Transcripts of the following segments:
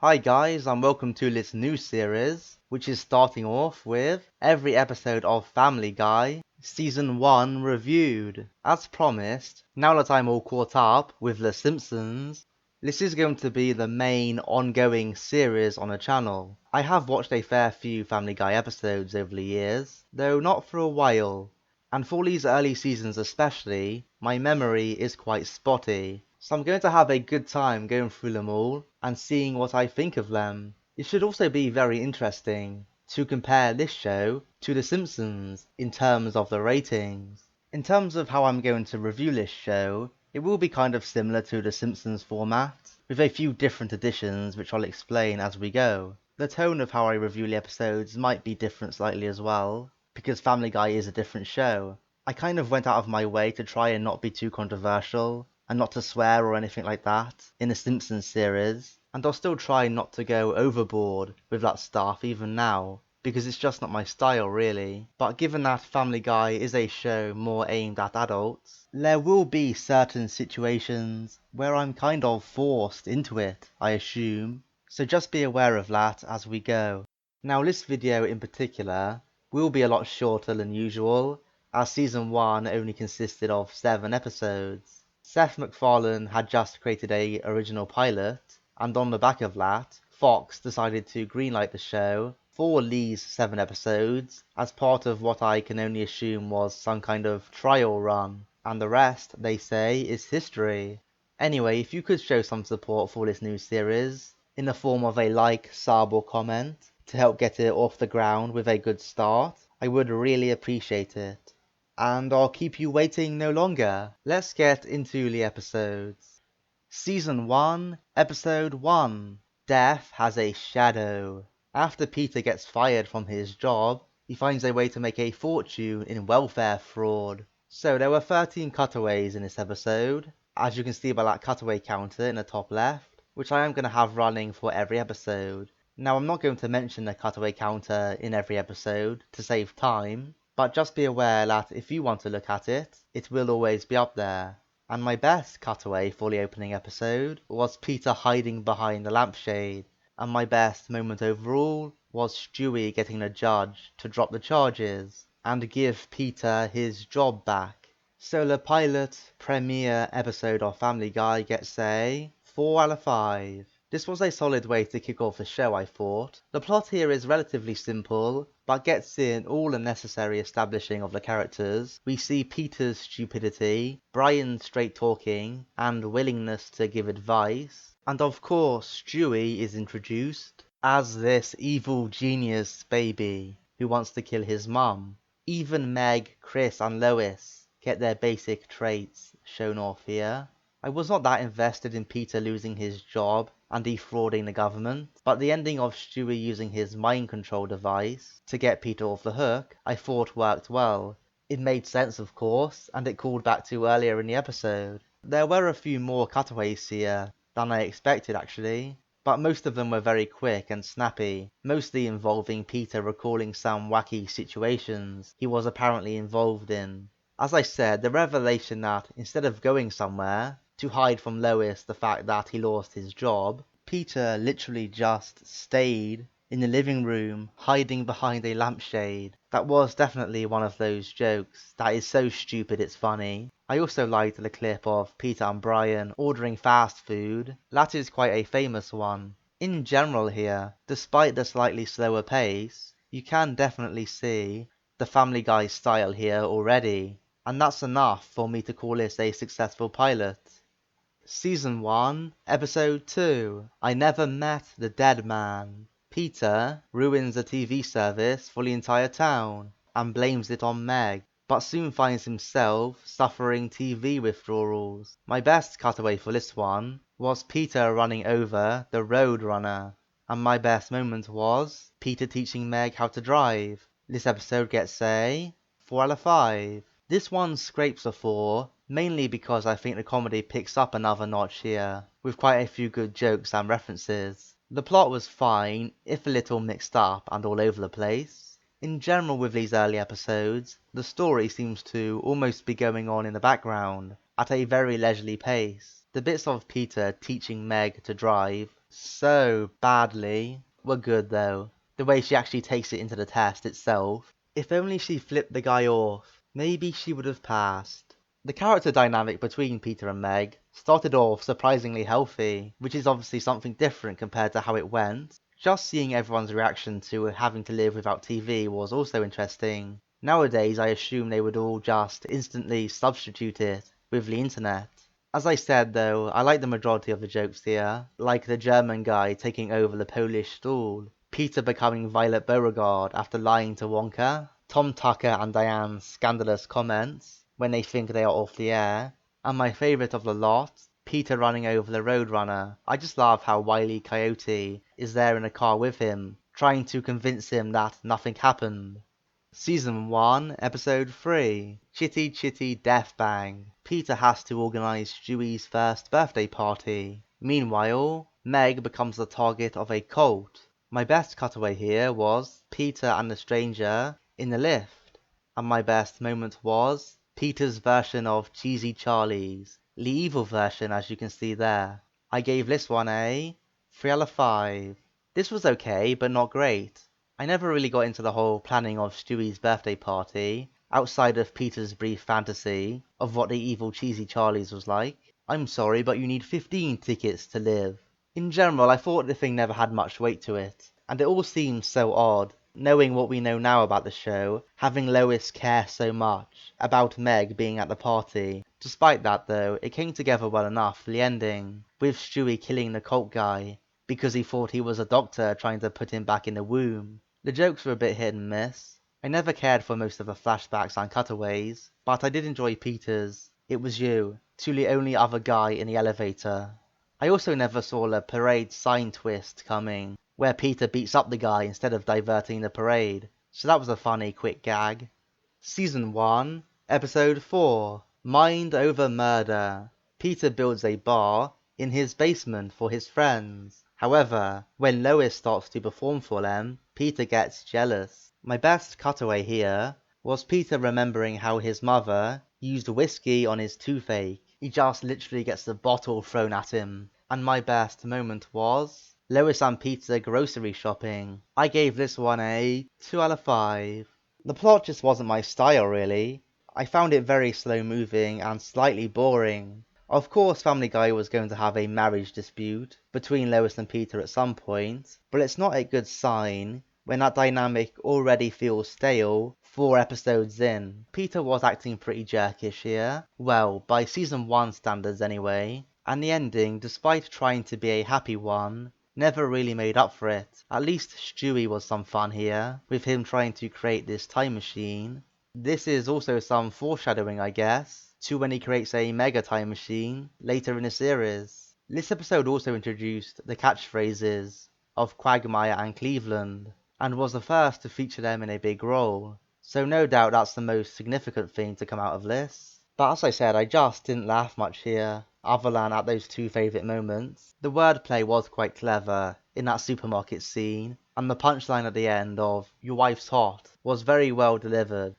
Hi guys, and welcome to this new series, which is starting off with every episode of Family Guy Season 1 reviewed. As promised, now that I'm all caught up with The Simpsons, this is going to be the main ongoing series on the channel. I have watched a fair few Family Guy episodes over the years, though not for a while, and for these early seasons especially, my memory is quite spotty. So I'm going to have a good time going through them all and seeing what I think of them. It should also be very interesting to compare this show to The Simpsons in terms of the ratings. In terms of how I'm going to review this show, it will be kind of similar to The Simpsons format, with a few different additions which I'll explain as we go. The tone of how I review the episodes might be different slightly as well, because Family Guy is a different show. I kind of went out of my way to try and not be too controversial, and not to swear or anything like that in the Simpsons series, and I'll still try not to go overboard with that stuff even now, because it's just not my style really. But given that Family Guy is a show more aimed at adults, there will be certain situations where I'm kind of forced into it, I assume, so just be aware of that as we go. Now this video in particular will be a lot shorter than usual, as Season 1 only consisted of 7 episodes. Seth MacFarlane had just created a original pilot, and on the back of that, Fox decided to greenlight the show for these 7 episodes as part of what I can only assume was some kind of trial run, and the rest, they say, is history. Anyway, if you could show some support for this new series, in the form of a like, sub or comment, to help get it off the ground with a good start, I would really appreciate it. And I'll keep you waiting no longer. Let's get into the episodes. Season 1, Episode 1. Death Has a Shadow. After Peter gets fired from his job, he finds a way to make a fortune in welfare fraud. So there were 13 cutaways in this episode, as you can see by that cutaway counter in the top left, which I am going to have running for every episode. Now I'm not going to mention the cutaway counter in every episode to save time, but just be aware that if you want to look at it, it will always be up there. And my best cutaway for the opening episode was Peter hiding behind the lampshade, and my best moment overall was Stewie getting the judge to drop the charges and give Peter his job back. So the pilot premiere episode of Family Guy gets a 4 out of 5. This was a solid way to kick off the show, I thought. The plot here is relatively simple, but gets in all the necessary establishing of the characters. We see Peter's stupidity, Brian's straight talking, and willingness to give advice. And of course, Stewie is introduced as this evil genius baby who wants to kill his mum. Even Meg, Chris, and Lois get their basic traits shown off here. I was not that invested in Peter losing his job and defrauding the government, but the ending of Stewie using his mind control device to get Peter off the hook I thought worked well. It made sense of course, and it called back to earlier in the episode. There were a few more cutaways here than I expected actually, but most of them were very quick and snappy, mostly involving Peter recalling some wacky situations he was apparently involved in. As I said, the revelation that instead of going somewhere to hide from Lois the fact that he lost his job, Peter literally just stayed in the living room hiding behind a lampshade. That was definitely one of those jokes that is so stupid it's funny. I also liked the clip of Peter and Brian ordering fast food. That is quite a famous one. In general here, despite the slightly slower pace, you can definitely see the Family Guy style here already, and that's enough for me to call this a successful pilot. Season 1, Episode 2, I Never Met the Dead Man. Peter ruins a TV service for the entire town and blames it on Meg, but soon finds himself suffering TV withdrawals. My best cutaway for this one was Peter running over the road runner, and my best moment was Peter teaching Meg how to drive. This episode gets a 4 out of 5. This one scrapes a 4, mainly because I think the comedy picks up another notch here, with quite a few good jokes and references. The plot was fine, if a little mixed up and all over the place. In general with these early episodes, the story seems to almost be going on in the background, at a very leisurely pace. The bits of Peter teaching Meg to drive so badly. Were good though. The way she actually takes it into the test itself. If only she flipped the guy off, maybe she would have passed. The character dynamic between Peter and Meg started off surprisingly healthy, which is obviously something different compared to how it went. Just seeing everyone's reaction to having to live without TV was also interesting. Nowadays I assume they would all just instantly substitute it with the internet. As I said though, I like the majority of the jokes here, like the German guy taking over the Polish stool, Peter becoming Violet Beauregard after lying to Wonka, Tom Tucker and Diane's scandalous comments when they think they are off the air, and my favourite of the lot, Peter running over the Roadrunner. I just love how Wile E. Coyote is there in a car with him, trying to convince him that nothing happened. Season 1, Episode 3, Chitty Chitty Death Bang. Peter has to organise Stewie's first birthday party. Meanwhile, Meg becomes the target of a cult. My best cutaway here was Peter and the stranger in the lift. And my best moment was Peter's version of Cheesy Charlie's, the evil version as you can see there. I gave this one a 3 out of 5. This was okay, but not great. I never really got into the whole planning of Stewie's birthday party, outside of Peter's brief fantasy of what the evil Cheesy Charlie's was like. I'm sorry, but you need 15 tickets to live. In general, I thought the thing never had much weight to it, and it all seemed so odd, knowing what we know now about the show, having Lois care so much about Meg being at the party. Despite that though, it came together well enough for the ending, with Stewie killing the cult guy, because he thought he was a doctor trying to put him back in the womb. The jokes were a bit hit and miss. I never cared for most of the flashbacks and cutaways, but I did enjoy Peter's "It was you" to the only other guy in the elevator. I also never saw the parade sign twist coming, where Peter beats up the guy instead of diverting the parade, so that was a funny quick gag. Season 1, Episode 4, Mind Over Murder. Peter builds a bar in his basement for his friends. However, when Lois starts to perform for them, Peter gets jealous. My best cutaway here was Peter remembering how his mother used whiskey on his toothache. He just literally gets the bottle thrown at him. And my best moment was Lois and Peter grocery shopping. I gave this one a 2 out of 5. The plot just wasn't my style really. I found it very slow moving and slightly boring. Of course Family Guy was going to have a marriage dispute between Lois and Peter at some point, but it's not a good sign when that dynamic already feels stale 4 episodes in. Peter was acting pretty jerkish here, well, by season 1 standards anyway, and the ending, despite trying to be a happy one, never really made up for it. At least Stewie was some fun here, with him trying to create this time machine. This is also some foreshadowing, I guess, to when he creates a mega time machine later in the series. This episode also introduced the catchphrases of Quagmire and Cleveland, and was the first to feature them in a big role, so no doubt that's the most significant thing to come out of this. But as I said, I just didn't laugh much here, other than at those 2 favourite moments. The wordplay was quite clever in that supermarket scene, and the punchline at the end of "Your wife's hot" was very well delivered.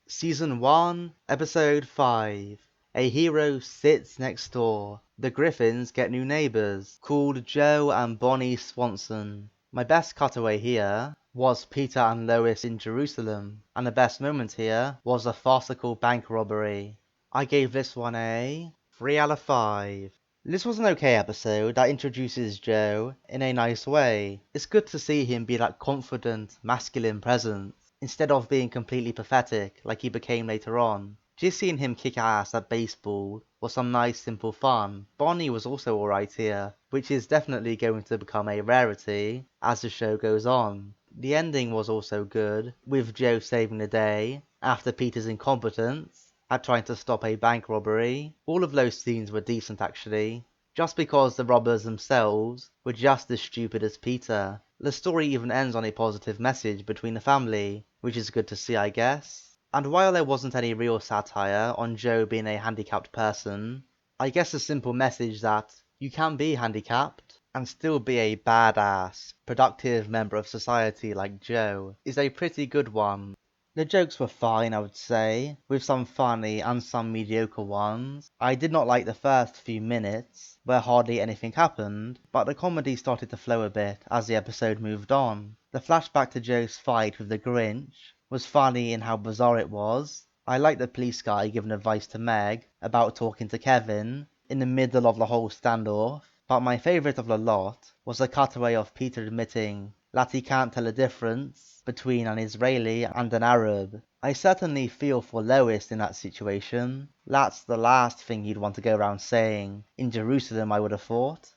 Season 1, Episode 5, A Hero Sits Next Door. The Griffins get new neighbours, called Joe and Bonnie Swanson. My best cutaway here was Peter and Lois in Jerusalem, and the best moment here was a farcical bank robbery. I gave this one a 3 out of 5. This was an okay episode that introduces Joe in a nice way. It's good to see him be that confident, masculine presence, instead of being completely pathetic like he became later on. Just seeing him kick ass at baseball was some nice simple fun. Bonnie was also alright here, which is definitely going to become a rarity as the show goes on. The ending was also good, with Joe saving the day after Peter's incompetence at trying to stop a bank robbery. All of those scenes were decent actually, just because the robbers themselves were just as stupid as Peter. The story even ends on a positive message between the family, which is good to see I guess. And while there wasn't any real satire on Joe being a handicapped person, I guess a simple message that you can be handicapped and still be a badass, productive member of society like Joe is a pretty good one. The jokes were fine, I would say, with some funny and some mediocre ones. I did not like the first few minutes, where hardly anything happened, but the comedy started to flow a bit as the episode moved on. The flashback to Joe's fight with the Grinch was funny in how bizarre it was. I liked the police guy giving advice to Meg about talking to Kevin in the middle of the whole standoff, but my favourite of the lot was the cutaway of Peter admitting that he can't tell a difference between an Israeli and an Arab. I certainly feel for Lois in that situation. That's the last thing you'd want to go around saying in Jerusalem, I would have thought.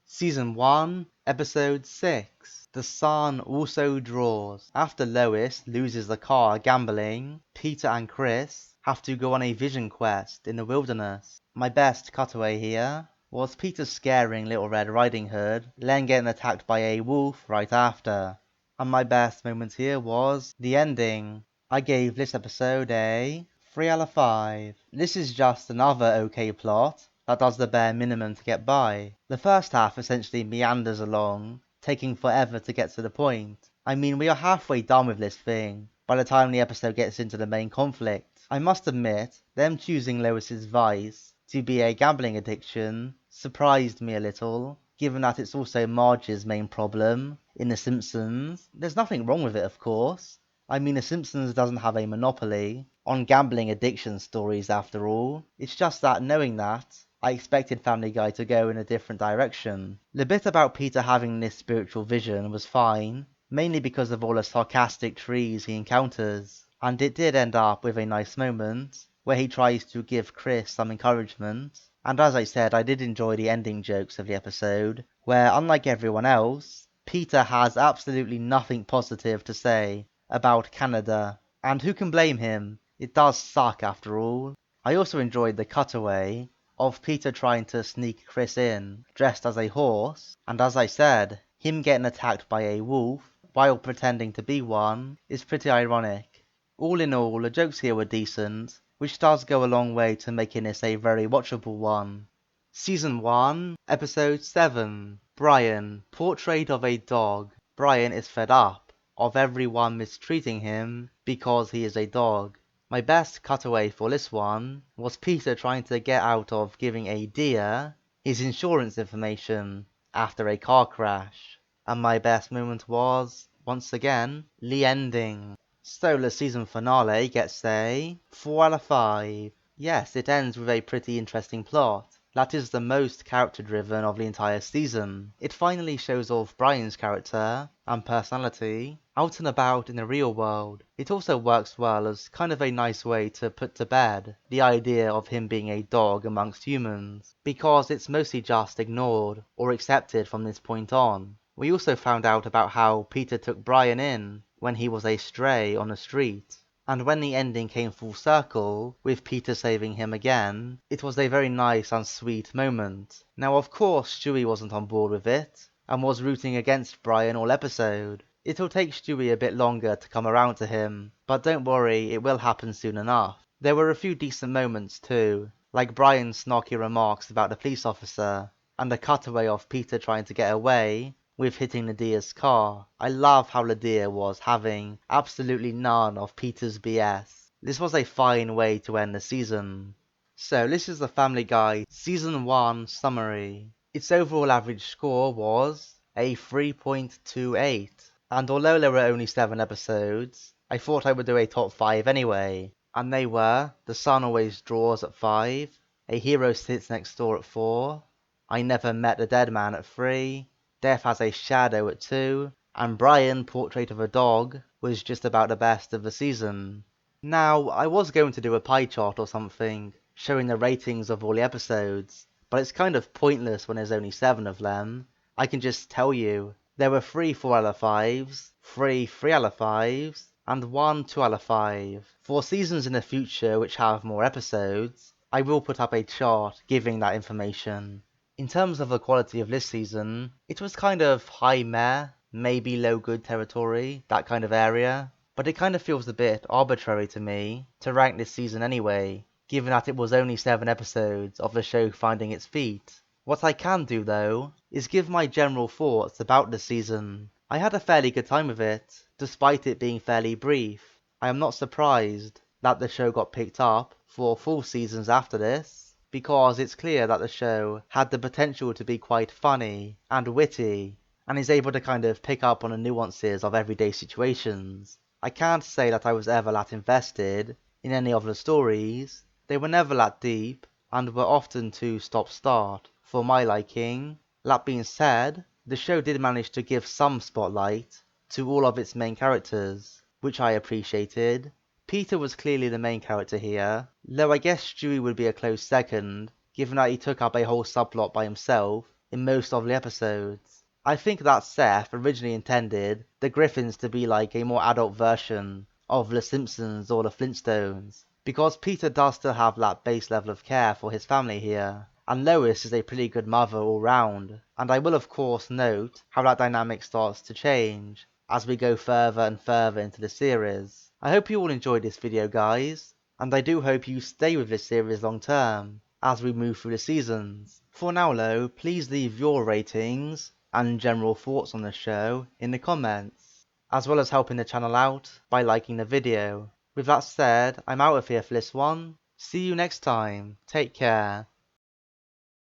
Season 1, Episode 6. The Sun Also Draws. After Lois loses the car gambling, Peter and Chris have to go on a vision quest in the wilderness. My best cutaway here was Peter scaring Little Red Riding Hood, then getting attacked by a wolf right after. And my best moment here was the ending. I gave this episode a 3 out of 5. This is just another okay plot that does the bare minimum to get by. The first half essentially meanders along, taking forever to get to the point. I mean, we are halfway done with this thing by the time the episode gets into the main conflict. I must admit, them choosing Lois's vice to be a gambling addiction surprised me a little, given that it's also Marge's main problem in The Simpsons. There's nothing wrong with it, of course. I mean, The Simpsons doesn't have a monopoly on gambling addiction stories after all. It's just that knowing that, I expected Family Guy to go in a different direction. The bit about Peter having this spiritual vision was fine, mainly because of all the sarcastic trees he encounters, and it did end up with a nice moment where he tries to give Chris some encouragement. And as I said, I did enjoy the ending jokes of the episode, where unlike everyone else, Peter has absolutely nothing positive to say about Canada. And who can blame him? It does suck after all. I also enjoyed the cutaway of Peter trying to sneak Chris in, dressed as a horse, and as I said, him getting attacked by a wolf while pretending to be one is pretty ironic. All in all, the jokes here were decent, which does go a long way to making this a very watchable one. Season 1, Episode 7. Brian, Portrait of a Dog. Brian is fed up of everyone mistreating him because he is a dog. My best cutaway for this one was Peter trying to get out of giving a deer his insurance information after a car crash. And my best moment was, once again, the ending. So the season finale gets a 4 out of 5. Yes, it ends with a pretty interesting plot. That is the most character driven of the entire season. It finally shows off Brian's character and personality out and about in the real world. It also works well as kind of a nice way to put to bed the idea of him being a dog amongst humans, because it's mostly just ignored or accepted from this point on. We also found out about how Peter took Brian in when he was a stray on the street. And when the ending came full circle, with Peter saving him again, it was a very nice and sweet moment. Now of course Stewie wasn't on board with it, and was rooting against Brian all episode. It'll take Stewie a bit longer to come around to him, but don't worry, it will happen soon enough. There were a few decent moments too, like Brian's snarky remarks about the police officer, and the cutaway of Peter trying to get away with hitting Lydia's car. I love how Lydia was having absolutely none of Peter's BS. This was a fine way to end the season. So this is the Family Guy Season 1 summary. Its overall average score was a 3.28. And although there were only 7 episodes, I thought I would do a top 5 anyway. And they were The Sun Always Draws at 5, A Hero Sits Next Door at 4, I Never Met a Dead Man at 3, Death Has a Shadow at 2, and Brian, Portrait of a Dog, was just about the best of the season. Now, I was going to do a pie chart or something, showing the ratings of all the episodes, but it's kind of pointless when there's only 7 of them. I can just tell you, there were 3 4 out of 5s, 3 3 out of 5s, and 1 2 out of 5. For seasons in the future which have more episodes, I will put up a chart giving that information. In terms of the quality of this season, it was kind of high meh, maybe low good territory, that kind of area. But it kind of feels a bit arbitrary to me to rank this season anyway, given that it was only 7 episodes of the show finding its feet. What I can do though, is give my general thoughts about the season. I had a fairly good time with it, despite it being fairly brief. I am not surprised that the show got picked up for full seasons after this, because it's clear that the show had the potential to be quite funny and witty, and is able to kind of pick up on the nuances of everyday situations. I can't say that I was ever that invested in any of the stories. They were never that deep, and were often too stop-start for my liking. That being said, the show did manage to give some spotlight to all of its main characters, which I appreciated. Peter was clearly the main character here, though I guess Stewie would be a close second, given that he took up a whole subplot by himself in most of the episodes. I think that Seth originally intended the Griffins to be like a more adult version of The Simpsons or the Flintstones, because Peter does still have that base level of care for his family here, and Lois is a pretty good mother all round, and I will of course note how that dynamic starts to change as we go further and further into the series. I hope you all enjoyed this video, guys, and I do hope you stay with this series long term as we move through the seasons. For now though, please leave your ratings and general thoughts on the show in the comments, as well as helping the channel out by liking the video. With that said, I'm out of here for this one. See you next time. Take care.